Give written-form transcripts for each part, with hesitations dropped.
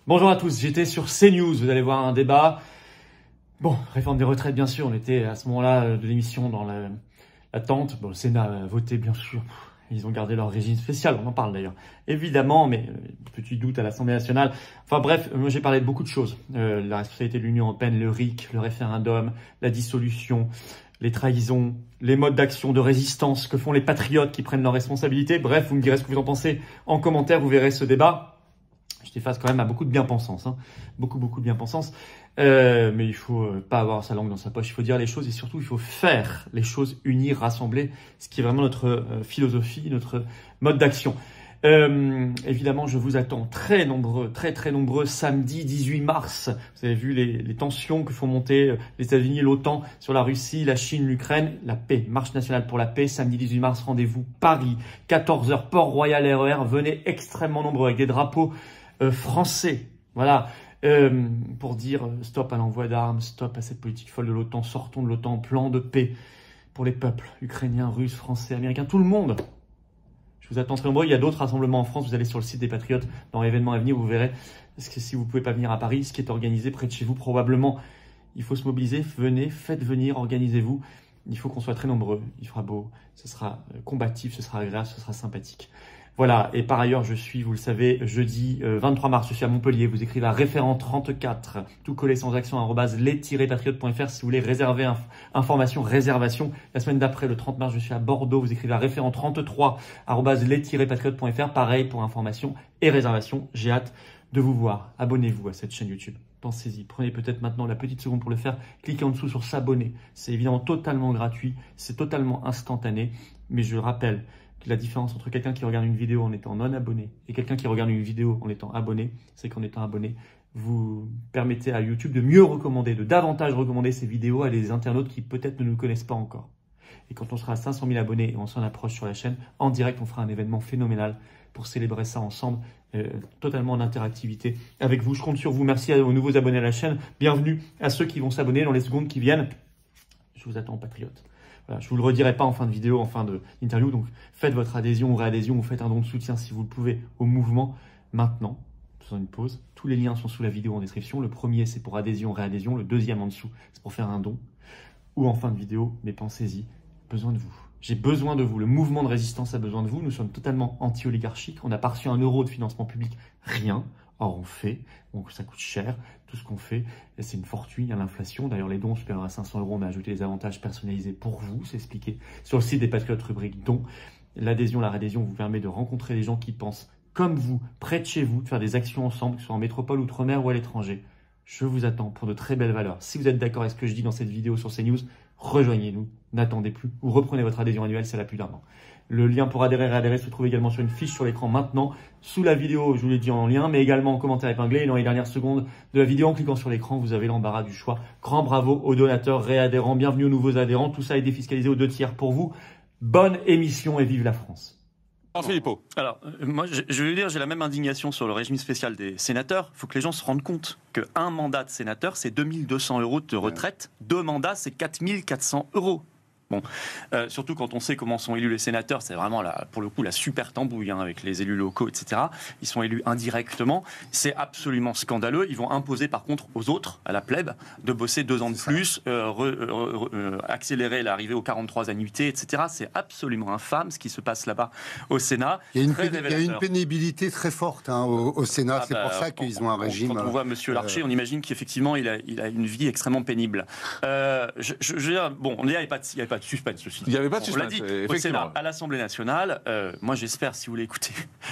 Bonjour à tous, j'étais sur CNews, vous allez voir un débat. Bon, réforme des retraites bien sûr, on était à ce moment-là de l'émission dans l'attente. Bon, le Sénat a voté bien sûr, ils ont gardé leur régime spécial, on en parle d'ailleurs. Évidemment, mais petit doute à l'Assemblée nationale. Enfin bref, moi j'ai parlé de beaucoup de choses. La responsabilité de l'Union européenne, le RIC, le référendum, la dissolution, les trahisons, les modes d'action de résistance que font les patriotes qui prennent leurs responsabilités. Bref, vous me direz ce que vous en pensez en commentaire, vous verrez ce débat. Je fais face quand même à beaucoup de bien-pensance, hein. Beaucoup de bien-pensance. Mais il faut pas avoir sa langue dans sa poche, il faut dire les choses et surtout il faut faire les choses, unir, rassembler, ce qui est vraiment notre philosophie, notre mode d'action. Évidemment, je vous attends très nombreux samedi 18 mars. Vous avez vu les tensions que font monter les États-Unis et l'OTAN sur la Russie, la Chine, l'Ukraine. La paix, marche nationale pour la paix, samedi 18 mars, rendez-vous Paris, 14h, Port-Royal RER. Venez extrêmement nombreux avec des drapeaux français. Voilà. Pour dire stop à l'envoi d'armes, stop à cette politique folle de l'OTAN, sortons de l'OTAN, plan de paix pour les peuples ukrainiens, russes, français, américains, tout le monde. Je vous attends très nombreux. Il y a d'autres rassemblements en France. Vous allez sur le site des Patriotes dans l'événement à venir, vous verrez. Parce que si vous ne pouvez pas venir à Paris, ce qui est organisé près de chez vous, probablement, il faut se mobiliser. Venez, faites venir, organisez-vous. Il faut qu'on soit très nombreux. Il fera beau, ce sera combatif, ce sera agréable, ce sera sympathique. Voilà, et par ailleurs, je suis, vous le savez, jeudi 23 mars, je suis à Montpellier. Vous écrivez à référent 34, tout collé sans action, @les-patriotes.fr si vous voulez réserver information, réservation. La semaine d'après, le 30 mars, je suis à Bordeaux. Vous écrivez à référent 33, @les-patriotes.fr. Pareil pour information et réservation. J'ai hâte de vous voir. Abonnez-vous à cette chaîne YouTube. Pensez-y. Prenez peut-être maintenant la petite seconde pour le faire. Cliquez en dessous sur s'abonner. C'est évidemment totalement gratuit. C'est totalement instantané. Mais je rappelle que la différence entre quelqu'un qui regarde une vidéo en étant non abonné et quelqu'un qui regarde une vidéo en étant abonné, c'est qu'en étant abonné, vous permettez à YouTube de mieux recommander, de davantage recommander ces vidéos à des internautes qui peut-être ne nous connaissent pas encore. Et quand on sera à 500 000 abonnés et on s'en approche sur la chaîne, en direct, on fera un événement phénoménal pour célébrer ça ensemble, totalement en interactivité avec vous. Je compte sur vous. Merci aux nouveaux abonnés à la chaîne. Bienvenue à ceux qui vont s'abonner dans les secondes qui viennent. Je vous attends, patriotes. Voilà, je ne vous le redirai pas en fin de vidéo, en fin d'interview. Donc, faites votre adhésion ou réadhésion ou faites un don de soutien si vous le pouvez au mouvement. Maintenant, faisons une pause. Tous les liens sont sous la vidéo en description. Le premier, c'est pour adhésion, réadhésion. Le deuxième en dessous, c'est pour faire un don. Ou en fin de vidéo, mais pensez-y, besoin de vous. J'ai besoin de vous. Le mouvement de résistance a besoin de vous. Nous sommes totalement anti-oligarchiques. On n'a pas reçu 1 euro de financement public. Rien. Or, on fait. Donc, ça coûte cher. Tout ce qu'on fait, c'est une fortune. Il y a l'inflation. D'ailleurs, les dons supérieurs à 500 euros, on a ajouté les avantages personnalisés pour vous. C'est expliqué sur le site des Patriotes, rubrique dons. L'adhésion, la réadhésion vous permet de rencontrer des gens qui pensent comme vous, près de chez vous, de faire des actions ensemble, que ce soit en métropole, outre-mer ou à l'étranger. Je vous attends pour de très belles valeurs. Si vous êtes d'accord avec ce que je dis dans cette vidéo sur CNews, rejoignez-nous. N'attendez plus ou reprenez votre adhésion annuelle, c'est la plus d'un an. Le lien pour adhérer et réadhérer se trouve également sur une fiche sur l'écran maintenant. Sous la vidéo, je vous l'ai dit en lien, mais également en commentaire épinglé. Et dans les dernières secondes de la vidéo, en cliquant sur l'écran, vous avez l'embarras du choix. Grand bravo aux donateurs, réadhérents, bienvenue aux nouveaux adhérents. Tout ça est défiscalisé aux 2/3 pour vous. Bonne émission et vive la France. Philippot. Alors, moi, je vais dire, j'ai la même indignation sur le régime spécial des sénateurs. Il faut que les gens se rendent compte qu'un mandat de sénateur, c'est 2200 euros de retraite. 2 mandats, c'est 4400 euros. Bon, surtout quand on sait comment sont élus les sénateurs, c'est vraiment pour le coup la super tambouille avec les élus locaux, etc. Ils sont élus indirectement, c'est absolument scandaleux. Ils vont imposer par contre aux autres, à la plèbe, de bosser 2 ans de plus, accélérer l'arrivée aux 43 annuités, etc. C'est absolument infâme ce qui se passe là-bas au Sénat. Il y a une pénibilité très forte au Sénat, c'est pour ça qu'ils ont un régime. Quand on voit M. Larcher, on imagine qu'effectivement il a une vie extrêmement pénible. Je veux dire, bon, il n'y avait pas de suspense aussi. Il n'y avait pas de suspense, on l'a dit, au Sénat, à l'Assemblée nationale. Moi, j'espère, si vous voulez écouter,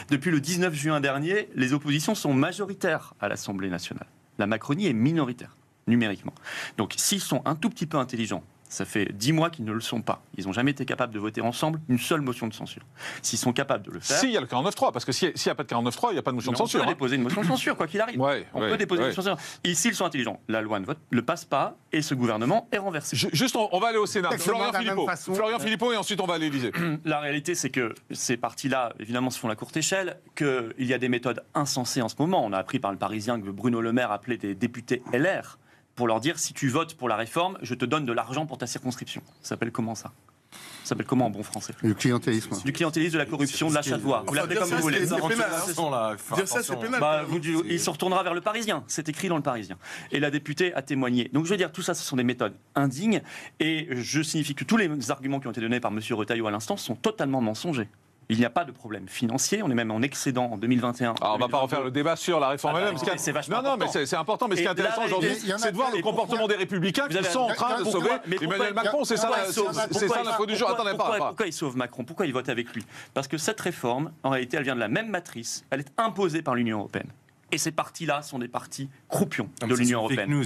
depuis le 19 juin dernier, les oppositions sont majoritaires à l'Assemblée nationale. La Macronie est minoritaire, numériquement. Donc, s'ils sont un tout petit peu intelligents, ça fait 10 mois qu'ils ne le sont pas. Ils n'ont jamais été capables de voter ensemble une seule motion de censure. S'ils sont capables de le faire... S'il y a le 49.3, parce que s'il n'y a pas de 49.3, il n'y a pas de motion de censure. On peut déposer une motion de censure, quoi qu'il arrive. On peut déposer une motion de censure. Et s'ils sont intelligents, la loi ne passe pas et ce gouvernement est renversé. Juste, on va aller au Sénat. Florian Philippot, et ensuite on va à l'Élysée. La réalité, c'est que ces partis-là, évidemment, se font la courte échelle, qu'il y a des méthodes insensées en ce moment. On a appris par le Parisien que Bruno Le Maire appelait des députés LR pour leur dire, si tu votes pour la réforme, je te donne de l'argent pour ta circonscription. Ça s'appelle comment ça ? Ça s'appelle comment en bon français? Du clientélisme. Du clientélisme, de la corruption, de l'achat de voix. Vous l'appelez comme vous voulez. Dire ça, c'est pénal. Il se retournera vers le Parisien. C'est écrit dans le Parisien. Et la députée a témoigné. Donc je veux dire, tout ça, ce sont des méthodes indignes. Et je signifie que tous les arguments qui ont été donnés par M. Retailleau à l'instant sont totalement mensongers. Il n'y a pas de problème financier, on est même en excédent en 2021. Alors, on ne va pas refaire le débat sur la réforme elle-même. C'est vachement non, mais c'est important. Mais ce qui est intéressant aujourd'hui, c'est de voir le comportement des Républicains qui sont en train de sauver Emmanuel Macron. C'est ça l'info du jour. Attendez, pourquoi il sauve Macron? Pourquoi il vote avec lui? Parce que cette réforme, en réalité, elle vient de la même matrice. Elle est imposée par l'Union européenne. Et ces partis-là sont des partis croupions de l'Union européenne.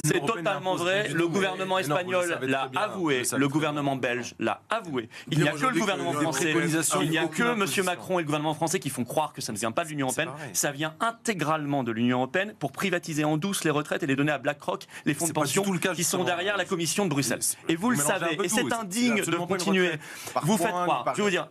C'est totalement vrai. Le gouvernement espagnol l'a avoué. Le gouvernement belge l'a avoué. Il n'y a que le gouvernement français. Il n'y a que M. Macron et le gouvernement français qui font croire que ça ne vient pas de l'Union européenne. Ça vient intégralement de l'Union européenne pour privatiser en douce les retraites et les donner à BlackRock, les fonds de pension qui sont derrière la Commission de Bruxelles. Et vous le savez. Et c'est indigne de continuer. Vous faites croire. Je veux dire,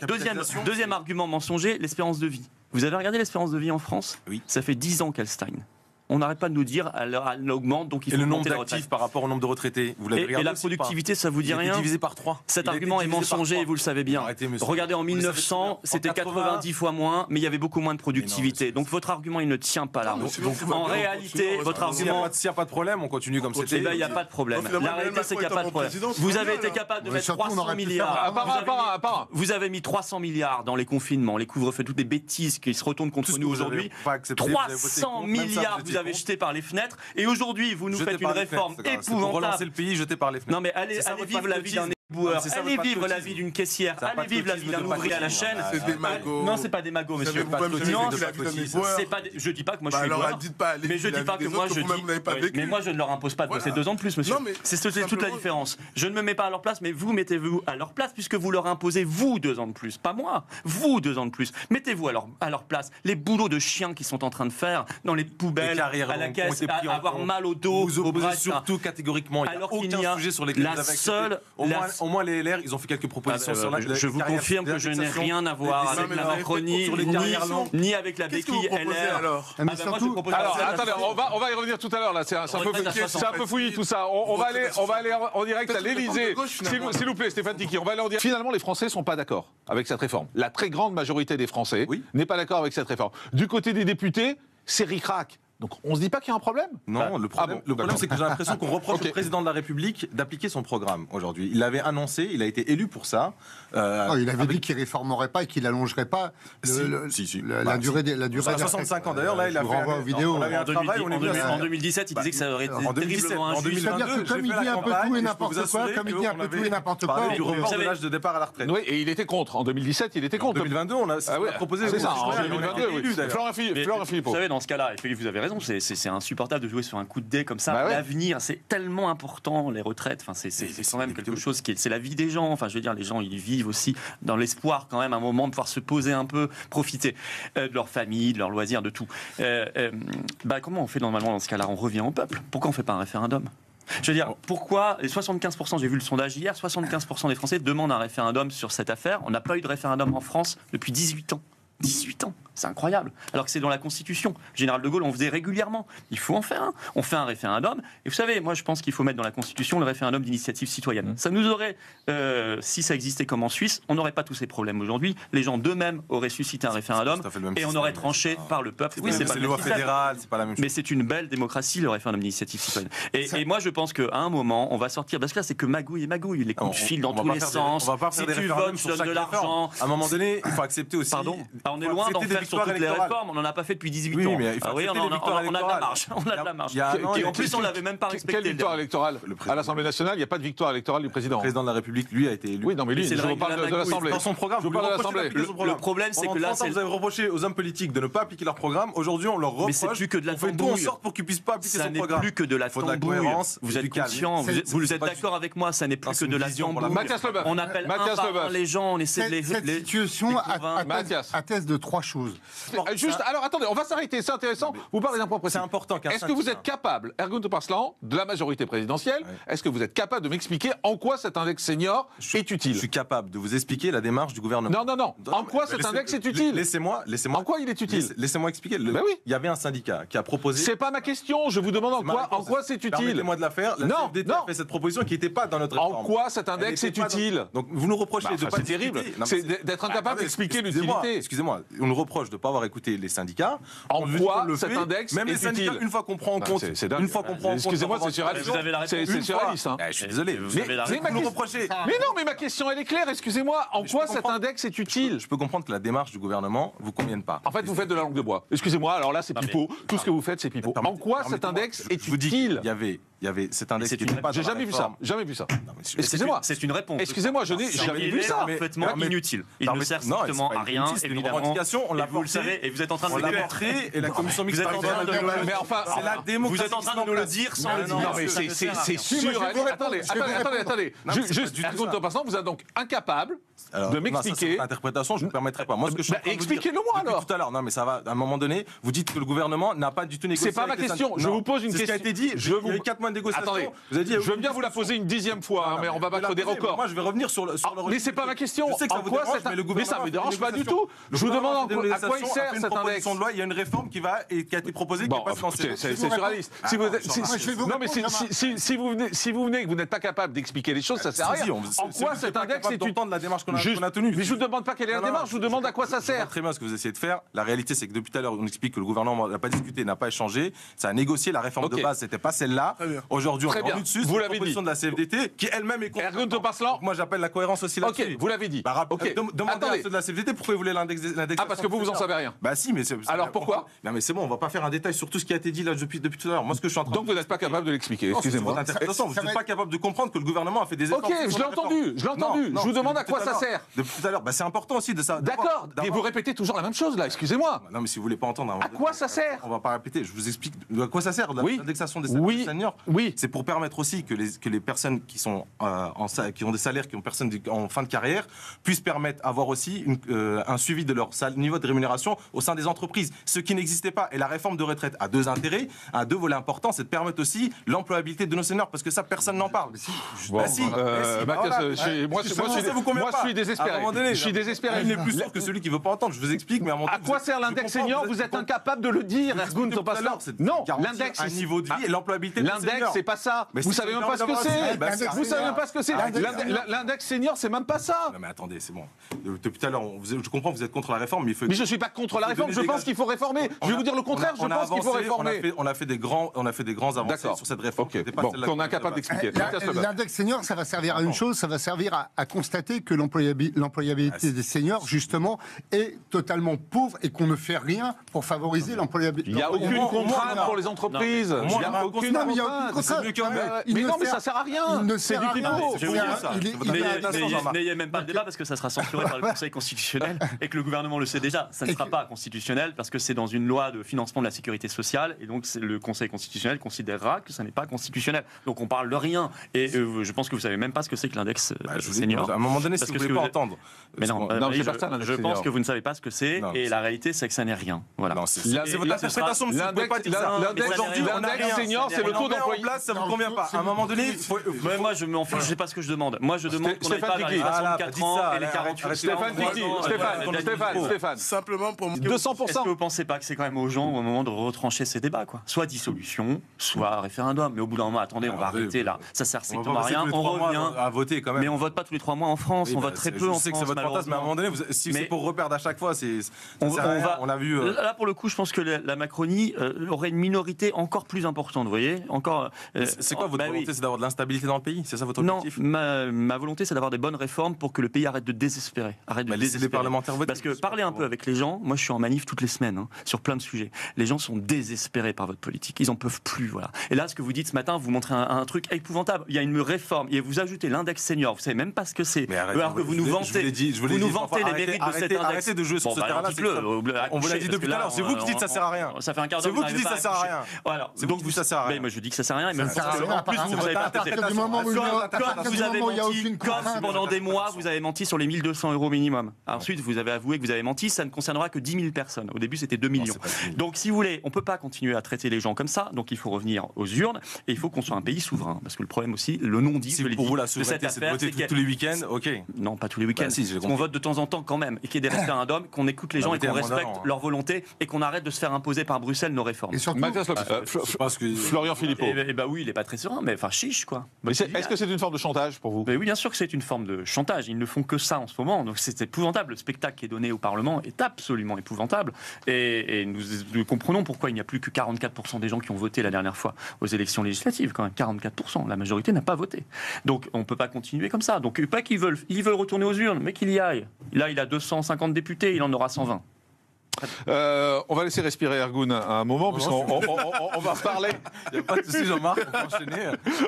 deuxième argument mensonger, l'espérance de vie. Vous avez regardé l'espérance de vie en France? Oui. Ça fait 10 ans qu'elle stagne. On n'arrête pas de nous dire elle augmente, donc il faut et le nombre monter la d'actifs retraite. par rapport au nombre de retraités, vous l'avez regardé? Et la productivité, ça vous dit rien? Divisé par 3. Cet argument est mensonger et vous le savez bien. Regardez, en 1900, c'était 90 fois moins, mais il y avait beaucoup moins de productivité. Donc votre argument, il ne tient pas là. En réalité, votre argument... S'il n'y a pas de problème, on continue comme c'était. Eh bien, il n'y a pas de problème. La réalité, c'est qu'il n'y a pas de problème. Vous avez été capable de mettre 300 milliards. Vous avez mis 300 milliards dans les confinements, les couvre-feux, toutes les bêtises qui se retournent contre nous aujourd'hui. 300 milliards vous avez jeté par les fenêtres. Et aujourd'hui, vous nous faites une réforme épouvantable. Pour relancer le pays, jeté par les fenêtres. Non mais allez vivre la vie d'un éboueur, allez vivre la vie d'une caissière, allez vivre la vie d'un ouvrier à la chaîne. C'est des magots. Non, c'est pas des magots, monsieur. Non, c'est pas. Je dis pas que moi je suis éboueur. Mais je dis pas que moi je dis. Mais moi je ne leur impose pas de bosser 2 ans de plus, monsieur. C'est toute la différence. Je ne me mets pas à leur place, mais vous mettez-vous à leur place puisque vous leur imposez vous 2 ans de plus, pas moi. Vous 2 ans de plus. Mettez-vous à leur place. Les boulots de chiens qu'ils sont en train de faire dans les poubelles, à la caisse, à avoir mal au dos, vous au bras. opposez surtout catégoriquement. Alors qu'il n'y a sujet sur lesquels vous avez accepté. Au moins les LR, ils ont fait quelques propositions sur la. Je vous confirme que je n'ai rien à voir avec la Macronie, ni avec la béquille LR. Alors, attendez, on va y revenir tout à l'heure. Là, c'est un peu fouillis tout ça. On va aller en direct à l'Élysée. S'il vous plaît, Stéphane Tiki, on va aller en direct. Finalement, les Français sont pas d'accord avec cette réforme. La très grande majorité des Français n'est pas d'accord avec cette réforme. Du côté des députés, c'est ric-rac. Donc on se dit pas qu'il y a un problème? Non, le problème c'est que j'ai l'impression qu'on reproche au président de la République d'appliquer son programme aujourd'hui. Il l'avait annoncé, il a été élu pour ça. Il avait dit qu'il réformerait pas et qu'il allongerait pas la durée des 65 ans d'ailleurs. Là, il a renvoie aux vidéos. En 2017, il disait que ça aurait été terriblement injuste. C'est-à-dire que comme il dit un peu tout et n'importe quoi, du report de l'âge de départ à la retraite. Oui, et il était contre. En 2017, il était contre. En 2022, on a proposé. C'est ça. En 2022, oui. Florent Philippot. Vous savez, dans ce cas-là, vous avez raison. C'est insupportable de jouer sur un coup de dé comme ça. L'avenir, c'est tellement important, les retraites. Enfin, c'est quand même quelque chose qui c'est la vie des gens. Enfin, je veux dire, les gens, ils vivent aussi dans l'espoir quand même, à un moment, de pouvoir se poser un peu, profiter de leur famille, de leurs loisirs, de tout. Comment on fait normalement dans ce cas-là? On revient au peuple. Pourquoi on ne fait pas un référendum? Je veux dire, pourquoi les 75%, j'ai vu le sondage hier, 75% des Français demandent un référendum sur cette affaire. On n'a pas eu de référendum en France depuis 18 ans. 18 ans, c'est incroyable. Alors que c'est dans la Constitution. Le général de Gaulle, on faisait régulièrement. Il faut en faire un. On fait un référendum. Et vous savez, moi je pense qu'il faut mettre dans la Constitution le référendum d'initiative citoyenne. Ça nous aurait, si ça existait comme en Suisse, on n'aurait pas tous ces problèmes aujourd'hui. Les gens d'eux-mêmes auraient suscité un référendum et on aurait tranché par le peuple. Oui, c'est pas une loi fédérale, c'est pas la même chose. Mais c'est une belle démocratie, le référendum d'initiative citoyenne. Et moi je pense qu'à un moment, on va sortir, parce que là c'est que magouille et magouille, les coups de fil dans tous les sens. On va pas faire des référendums sur chaque réforme. À un moment donné, il faut accepter aussi. Pardon. On est loin d'en faire sur toutes les réformes, on n'en a pas fait depuis 18 ans. Mais on a de la marge. On a de la marge. Et en plus, on l'avait même pas respecté. Quelle victoire électorale? À l'Assemblée nationale, il n'y a pas de victoire électorale du président. Le président de la République, lui, a été élu. Oui, non, mais lui, je vous parle de l'Assemblée. Dans son programme, je vous parle de l'Assemblée. Le problème, c'est que là, vous avez reproché aux hommes politiques de ne pas appliquer leur programme. Aujourd'hui, on leur reproche. Mais c'est plus que de la tambouille. On fait tout en sorte pour qu'ils puissent pas appliquer son programme. Ça n'est plus que de la tambouille. Vous êtes conscient, vous êtes d'accord avec moi, ça n'est plus que de la tambouille. Mathias Leboeuf. On appelle un par un les gens, on essaie de les cette situation atteste base de 3 choses. Juste, alors attendez, on va s'arrêter, c'est intéressant. Vous parlez d'un point précis. C'est important qu'un Est-ce que vous êtes capable, Ergun Topaslan, de la majorité présidentielle, est-ce que vous êtes capable de m'expliquer en quoi cet index senior est utile? Je suis capable de vous expliquer la démarche du gouvernement. Non. En quoi cet index est utile? Laissez-moi. En quoi il est utile? Laissez-moi expliquer. Ben oui. Il y avait un syndicat qui a proposé. C'est pas ma question, je vous demande en quoi c'est utile. Permettez-moi de la faire. La CFDT a fait cette proposition qui n'était pas dans notre réforme. En quoi cet index est utile? Donc vous nous reprochez de pas. C'est terrible, c'est d'être incapable d'expliquer l'utilité. Excusez-moi, on nous reproche de ne pas avoir écouté les syndicats. En quoi cet index même est les syndicats, utile? une fois qu'on prend en compte, Excusez-moi, c'est surréaliste. Vous avez la réponse. C'est surréaliste. Je suis désolé. Mais non, mais ma question elle est claire. Excusez-moi, en quoi cet index est utile? Je peux comprendre que la démarche du gouvernement vous convienne pas. En fait, vous faites de la langue de bois. Excusez-moi, alors là, c'est pipeau. Tout ce que vous faites, c'est pipeau. En quoi cet index est utile? Il y avait cet index qui n'était pas. J'ai jamais vu ça. Jamais vu ça. Excusez-moi. C'est une réponse. Excusez-moi, je n'ai jamais vu ça. Parfaitement inutile. Il ne sert strictement à rien, évidemment. On l'a vous le savez, et vous êtes en train de le dire. Et la commission mixte paritaire. Mais enfin, c'est la démocratie. Vous êtes en train de nous le dire sans le dire. Non, mais c'est sûr. Attendez. Juste, Ergun Topaslan, vous êtes donc incapable de m'expliquer. L'interprétation, je ne me permettrai pas. Moi, ce que je expliquez-le-moi alors. Tout à l'heure, non, mais ça va. À un moment donné, vous dites que le gouvernement n'a pas du tout négocié. C'est pas ma question. Je vous pose une question. C'est ce qui a été dit. Il y a eu 4 mois de négociation. Attendez. Je veux bien vous la poser une 10e fois, mais on va battre des records. Moi, je vais revenir sur le. Mais c'est pas ma question. Je sais que ça vous dérange, mais ça me dérange pas du tout. Je vous demande à quoi il sert cet index. Il y a une réforme qui a été proposée, qui n'est pas financée. C'est surréaliste. Non, mais si vous venez et que vous n'êtes pas capable d'expliquer les choses, ça sert à rien. En quoi cet index est utile? La démarche qu'on a tenue. Mais je vous demande pas quelle est la démarche. Je vous demande à quoi ça sert. Très bien ce que vous essayez de faire. La réalité, c'est que depuis tout à l'heure, on explique que le gouvernement n'a pas discuté, n'a pas échangé. Ça a négocié la réforme de base. C'était pas celle-là. Aujourd'hui, on est revenu dessus. Vous l'avez dit. De la CFDT qui elle-même est contre. Ergun Topaslan. Moi, j'appelle la cohérence aussi là-dessus. Ok, vous l'avez dit. Demandez à ceux de la CFDT pourquoi ils voulaient l'index. Ah, parce que vous en savez rien. Bah si, mais alors pourquoi? Non, mais c'est bon, on va pas faire un détail sur tout ce qui a été dit là depuis tout à l'heure. Moi, ce que je suis en train. Donc vous n'êtes pas capable de l'expliquer. Excusez-moi. Vous n'êtes pas capable de comprendre que le gouvernement a fait des efforts. Ok, je l'ai entendu. Je vous demande à quoi ça sert. Depuis tout à l'heure, c'est important aussi de ça. D'accord. Et vous répétez toujours la même chose là. Excusez-moi. Non, mais si vous voulez pas entendre. À quoi ça sert? On va pas répéter. Je vous explique à quoi ça sert l'indexation des seniors. Oui. C'est pour permettre aussi que les personnes qui sont qui ont des salaires, qui ont personnes en fin de carrière, puissent avoir aussi un suivi de leur niveau de rémunération au sein des entreprises, ce qui n'existait pas. Et la réforme de retraite a 2 intérêts, a 2 volets importants, c'est de permettre aussi l'employabilité de nos seniors, parce que ça, personne n'en parle. Moi, je suis désespéré. Je suis désespéré. Il n'est plus sûr que celui qui veut pas entendre. Je vous explique, mais à quoi sert l'index senior? Vous êtes incapable de le dire, Ergun Topaslan. Non, l'index, un niveau de vie et l'employabilité de nos seniors. L'index, c'est pas ça. Vous savez même pas ce que c'est. Vous savez même pas ce que c'est. L'index senior, c'est même pas ça. Non mais attendez, c'est bon. Depuis tout à l'heure, je comprends que vous êtes contre la réforme, mais il faut. Mais je suis pas contre la réforme. Je pense qu'il faut réformer. Je vais vous dire le contraire. Je pense qu'il faut réformer. On a fait des grands avancées sur cette réforme. Bon, qu'on est incapable d'expliquer. L'index senior, ça va servir à une chose. Ça va servir à constater que l'employabilité des seniors, justement, est totalement pauvre et qu'on ne fait rien pour favoriser l'employabilité. Il n'y a aucune contrainte pour les entreprises. Il n'y a aucune contrainte. Mais non, mais ça sert à rien. C'est du pipeau. Je vais vous dire ça. N'ayez même pas le débat parce que ça sera censuré par le Conseil constitutionnel et que le gouvernement le sait déjà. Ça ne sera pas constitutionnel parce que c'est dans une loi de financement de la sécurité sociale et donc le Conseil constitutionnel considérera que ça n'est pas constitutionnel. Donc on parle de rien et je pense que vous savez même pas ce que c'est que l'index senior. À un moment donné, si vous voulez pas entendre. Mais non, je pense que vous ne savez pas ce que c'est et la réalité c'est que ça n'est rien. Voilà. C'est votre interprétation, monsieur. Vous pouvez pas dire ça. Aujourd'hui, l'index senior, c'est le taux d'employés. Ça vous convient pas. À un moment donné, moi je m'en fiche, je sais pas ce que je demande. Moi je demande qu'on n'aille pas vers les 64 ans et les 48 Stéphane, simplement pour 200%. Est-ce que vous pensez pas que c'est quand même aux gens au moment de retrancher ces débats, quoi? Soit dissolution, soit référendum. Mais au bout d'un moment, attendez, on va arrêter là. Ça sert strictement à rien. On revient à voter quand même. Mais on vote pas tous les 3 mois en France. On vote très peu en France. Je sais que c'est votre fantasme, mais à un moment donné, si c'est pour reperdre à chaque fois, on a vu. Là, pour le coup, je pense que la Macronie aurait une minorité encore plus importante. Vous voyez, encore. C'est quoi votre volonté? C'est d'avoir de l'instabilité dans le pays? C'est ça votre objectif? Non, ma volonté, c'est d'avoir des bonnes réformes pour que le pays arrête de désespérer. Laissez les parlementaires voter. Parce que parlez un peu avec les gens. Moi, je suis en manif toutes les semaines sur plein de sujets. Les gens sont désespérés par votre politique. Ils en peuvent plus, voilà. Et là, ce que vous dites ce matin, vous montrez un truc épouvantable. Il y a une réforme et vous ajoutez l'index senior. Vous savez même pas ce que c'est. Alors que vous nous vantez, vous nous vantez les mérites de cet index. Arrêtez de jouer sur ce terrain-là. On vous l'a dit depuis tout à l'heure. C'est vous qui dites que ça sert à rien. Ça fait un quart d'heure. C'est vous qui dites que ça sert à rien. Donc vous ça sert à rien. Moi, je dis que ça sert sert à rien. Et même sert à rien, en plus, vous n'avez pas traité. Du moment où Vous avez menti, comme pendant des mois, vous avez menti sur les 1 200 € minimum. Ensuite, vous avez avoué que vous avez menti, ça ne concernera que 10 000 personnes. Au début, c'était 2 millions. Donc, si vous voulez, on ne peut pas continuer à traiter les gens comme ça. Donc, il faut revenir aux urnes et il faut qu'on soit un pays souverain. Parce que le problème aussi, le non-dit, si pour vous, la souveraineté, c'est de voter tous les week-ends, ok. Non, pas tous les week-ends. On vote de temps en temps quand même. Et qu'il y ait des référendums, qu'on écoute les gens et qu'on respecte leur volonté et qu'on arrête de se faire imposer par Bruxelles nos réformes. Et surtout, Florian Philippot. Eh ben oui, il n'est pas très serein, mais enfin chiche quoi. Est-ce que c'est une forme de chantage pour vous? Oui, bien sûr que c'est une forme de chantage. Ils ne font que ça en ce moment. Donc c'est épouvantable. Le spectacle qui est donné au Parlement est absolument épouvantable. Et nous comprenons pourquoi il n'y a plus que 44% des gens qui ont voté la dernière fois aux élections législatives. Quand même 44%. La majorité n'a pas voté. Donc on ne peut pas continuer comme ça. Donc pas qu'ils veulent retourner aux urnes, mais qu'il y aille. Là, il a 250 députés, il en aura 120. On va laisser respirer Ergun un moment, puisqu'on va parler. Il n'y a pas de souci, Jean-Marc, on va enchaîner.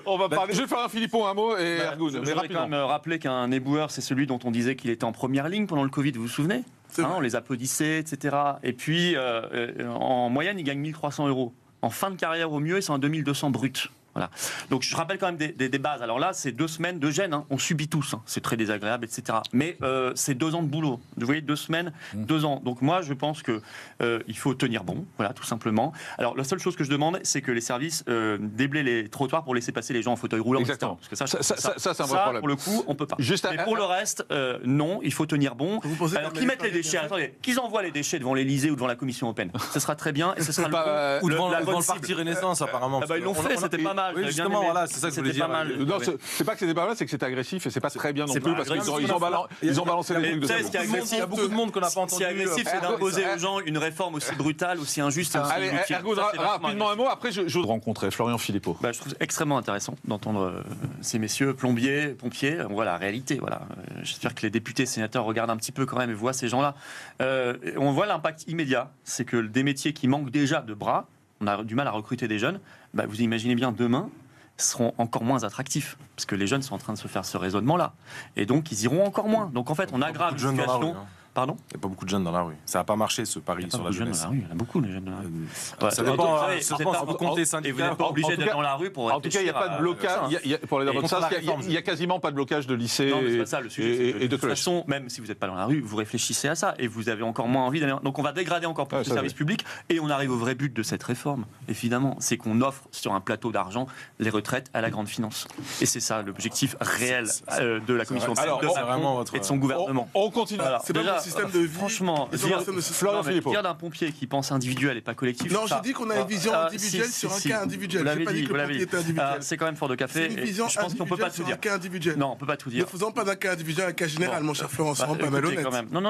On va parler. Je vais faire un Philippot un mot et Ergun. Je voudrais quand même rappeler qu'un éboueur, c'est celui dont on disait qu'il était en première ligne pendant le Covid, vous vous souvenez on les applaudissait, etc. Et puis, en moyenne, il gagne 1 300 €. En fin de carrière, au mieux, ils sont à 2 200 bruts. Voilà. Donc je rappelle quand même des bases. Alors là, c'est 2 semaines de gêne. On subit tous. C'est très désagréable, etc. Mais c'est 2 ans de boulot. Vous voyez, 2 semaines, 2 ans. Donc moi, je pense que il faut tenir bon. Voilà, tout simplement. Alors la seule chose que je demande, c'est que les services déblaient les trottoirs pour laisser passer les gens en fauteuil roulant. Exactement. Parce que ça c'est un vrai problème. Pour le coup, on peut pas. Mais pour le reste, non, il faut tenir bon. Alors qu'ils mettent les déchets. Attendez, qu'ils envoient les déchets devant l'Élysée ou devant la Commission européenne. Ce sera très bien et ce sera ou devant le parti Renaissance apparemment. Ils l'ont fait. C'était pas mal. Oui, justement, voilà, c'est ça que je voulais dire. Non, c'est pas que c'était pas mal, c'est que c'était agressif et c'est pas très bien non plus parce qu'ils ont balancé les trucs de ça. Il y a beaucoup de monde qu'on n'a pas entendu. Ce qui est agressif, c'est d'imposer aux gens une réforme aussi brutale, aussi injuste. Allez, Ergun, rapidement un mot. Après, je rencontrais Florian Philippot. Je trouve extrêmement intéressant d'entendre ces messieurs plombiers, pompiers. On voit la réalité. Voilà. J'espère que les députés, sénateurs regardent un petit peu quand même et voient ces gens-là. On voit l'impact immédiat. C'est que des métiers qui manquent déjà de bras, on a du mal à recruter des jeunes. Vous imaginez bien demain seront encore moins attractifs parce que les jeunes sont en train de se faire ce raisonnement-là et donc ils iront encore moins. Donc en fait, on aggrave la situation. Pardon ? Il n'y a pas beaucoup de jeunes dans la rue. Ça n'a pas marché ce pari sur la jeunesse. Il y en a beaucoup de jeunes dans la rue. Ça dépend. On peut compter syndicats. Et vous n'êtes pas obligé d'être dans la rue pour. En tout cas, il n'y a pas de blocage. Pour les il y a quasiment pas de blocage de lycée et de collège. Même si vous n'êtes pas dans la rue, vous réfléchissez à ça et vous avez encore moins envie d'aller. Donc on va dégrader encore plus le service public et on arrive au vrai but de cette réforme. Évidemment, c'est qu'on offre sur un plateau d'argent les retraites à la grande finance. Et c'est ça l'objectif réel de la Commission et de son gouvernement. On continue. Système de vie. Franchement, dire d'un pompier qui pense individuel et pas collectif. Non, j'ai dit qu'on a une vision individuelle sur un cas individuel. Vous l'avez dit. C'est quand même fort de café. C'est une vision je pense qu'on peut pas tout dire. Un cas individuel. Non, on peut pas tout dire. Ne faisons pas d'un cas individuel un cas général, mon cher Florent. C'est pas malhonnête. Non,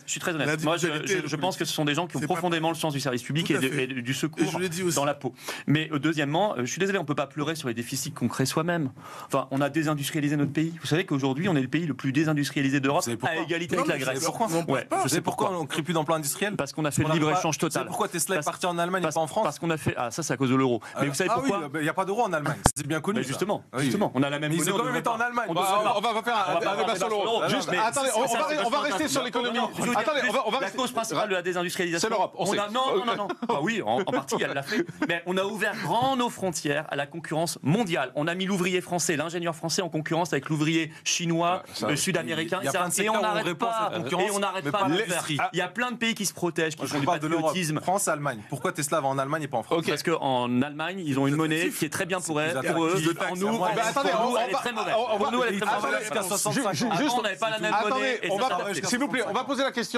je suis très honnête. Moi, je pense que ce sont des gens qui ont profondément le sens du service public et du secours dans la peau. Mais deuxièmement, je suis désolé, on peut pas pleurer sur les déficits qu'on crée soi-même. Enfin, on a désindustrialisé notre pays. Vous savez qu'aujourd'hui, on est le pays le plus désindustrialisé d'Europe à égalité avec la Grèce. Je sais pourquoi on ne crée plus d'emplois industriels. Parce qu'on a fait le libre-échange total. Pourquoi Tesla est parti en Allemagne et pas en France? Parce qu'on a fait. Ça, c'est à cause de l'euro. Mais vous savez pourquoi? Il n'y a pas d'euro en Allemagne. C'est bien connu. Justement, on a la même. Ils ont quand même été en Allemagne. On va faire un débat sur l'euro. Attendez, on va rester sur l'économie. Attendez, la cause principale de la désindustrialisation. C'est l'Europe. Non. Oui, en partie, elle l'a fait. Mais on a ouvert grand nos frontières à la concurrence mondiale. On a mis l'ouvrier français, l'ingénieur français en concurrence avec l'ouvrier chinois, le sud-américain. Et on n'arrête pas. Et on n'arrête pas de le faire. Il y a plein de pays qui se protègent, qui font du patriotisme. France, Allemagne. Pourquoi Tesla va en Allemagne et pas en France? Parce qu'en Allemagne, ils ont une monnaie qui est très bien pour eux. En nous, elle est très mauvaise. Pour nous, elle est très mauvaise. Jusqu'à 65 ans. On n'avait pas la même monnaie. S'il vous plaît, on va poser la question.